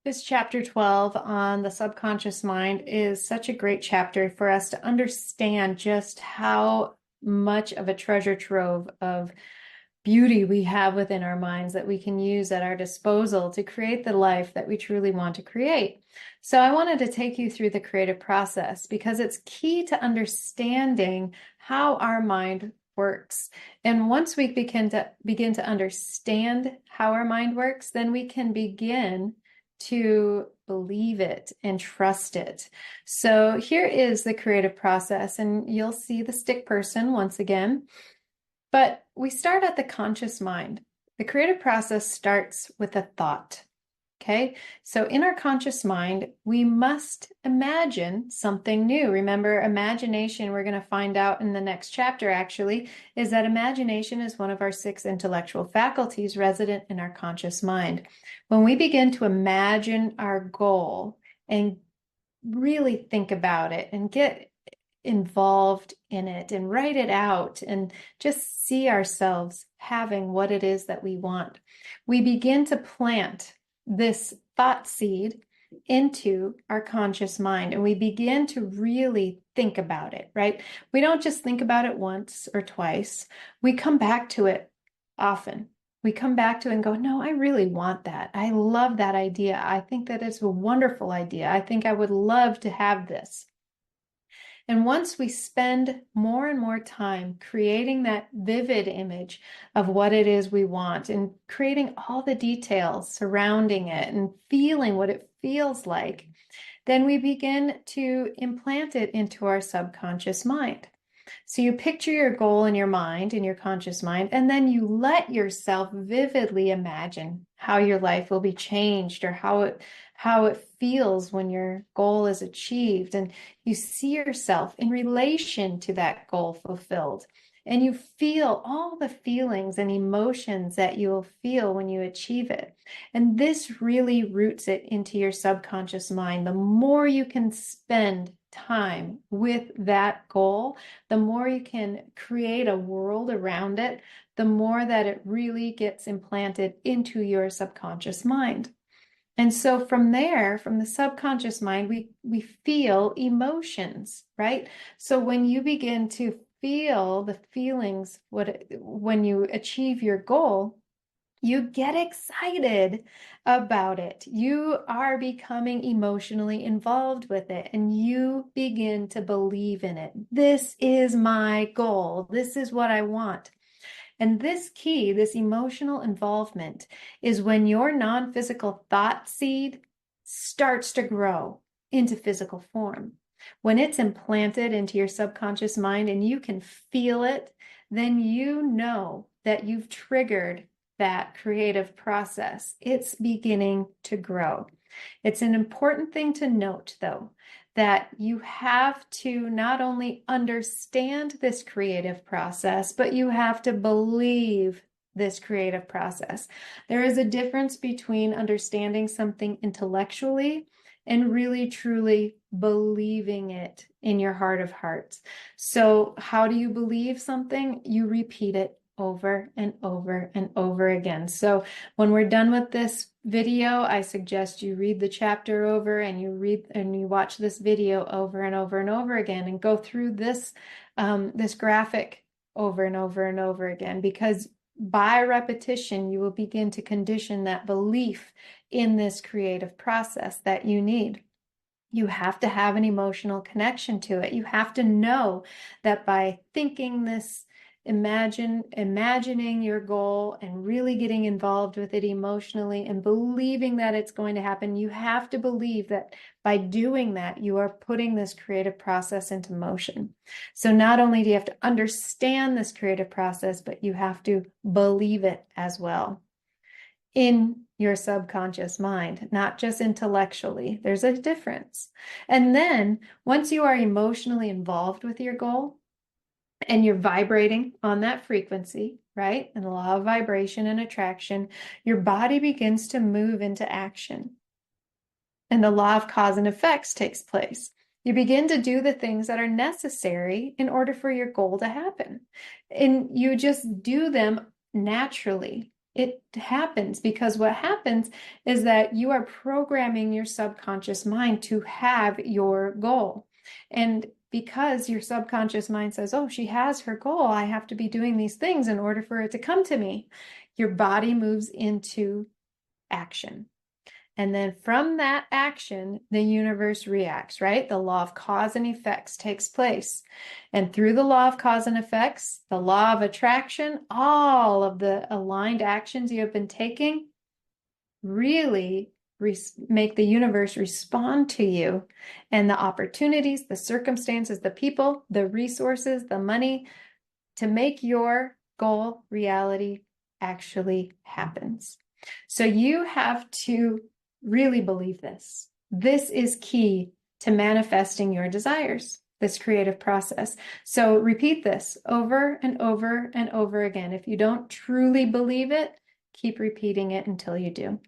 This chapter 12 on the subconscious mind is such a great chapter for us to understand just how much of a treasure trove of beauty we have within our minds that we can use at our disposal to create the life that we truly want to create. So I wanted to take you through the creative process because it's key to understanding how our mind works. And once we begin to understand how our mind works, then we can begin to believe it and trust it. So here is the creative process, and you'll see the stick person once again. But we start at the conscious mind. The creative process starts with a thought. Okay, so in our conscious mind, we must imagine something new. Remember, imagination, we're going to find out in the next chapter actually, is that imagination is one of our 6 intellectual faculties resident in our conscious mind. When we begin to imagine our goal and really think about it and get involved in it and write it out and just see ourselves having what it is that we want, we begin to plant this thought seed into our conscious mind and we begin to really think about it, right? We don't just think about it once or twice. We come back to it often. We come back to it and go, no, I really want that. I love that idea. I think that it's a wonderful idea. I think I would love to have this. And once we spend more and more time creating that vivid image of what it is we want and creating all the details surrounding it and feeling what it feels like, then we begin to implant it into our subconscious mind. So you picture your goal in your mind, in your conscious mind, and then you let yourself vividly imagine how your life will be changed or how it feels when your goal is achieved. And you see yourself in relation to that goal fulfilled. And you feel all the feelings and emotions that you will feel when you achieve it. And this really roots it into your subconscious mind. The more you can spend time with that goal, the more you can create a world around it, the more that it really gets implanted into your subconscious mind. And so from there, from the subconscious mind, we feel emotions, right? So when you begin to feel the feelings when you achieve your goal, you get excited about it. You are becoming emotionally involved with it and you begin to believe in it. This is my goal. This is what I want. And this key, this emotional involvement, is when your non-physical thought seed starts to grow into physical form. When it's implanted into your subconscious mind and you can feel it, then you know that you've triggered that creative process. It's beginning to grow. It's an important thing to note, though, that you have to not only understand this creative process, but you have to believe this creative process. There is a difference between understanding something intellectually and really truly believing it in your heart of hearts. So how do you believe something? You repeat it over and over and over again. So when we're done with this video, I suggest you read the chapter over and you watch this video over and over and over again and go through this this graphic over and over and over again, because by repetition, you will begin to condition that belief in this creative process that you need. You have to have an emotional connection to it. You have to know that by thinking this, imagining your goal and really getting involved with it emotionally and believing that it's going to happen, you have to believe that by doing that, you are putting this creative process into motion. So not only do you have to understand this creative process, but you have to believe it as well in your subconscious mind, not just intellectually. There's a difference. And then once you are emotionally involved with your goal and you're vibrating on that frequency, right? And the law of vibration and attraction, your body begins to move into action. And the law of cause and effects takes place. You begin to do the things that are necessary in order for your goal to happen. And you just do them naturally. it happens, because what happens is that you are programming your subconscious mind to have your goal. And because your subconscious mind says, oh, she has her goal, I have to be doing these things in order for it to come to me, your body moves into action. And then from that action, the universe reacts, right? The law of cause and effects takes place. And through the law of cause and effects, the law of attraction, all of the aligned actions you have been taking really make the universe respond to you. And the opportunities, the circumstances, the people, the resources, the money to make your goal reality actually happens. So you have to really believe this. This is key to manifesting your desires, this creative process. So repeat this over and over and over again. If you don't truly believe it, keep repeating it until you do.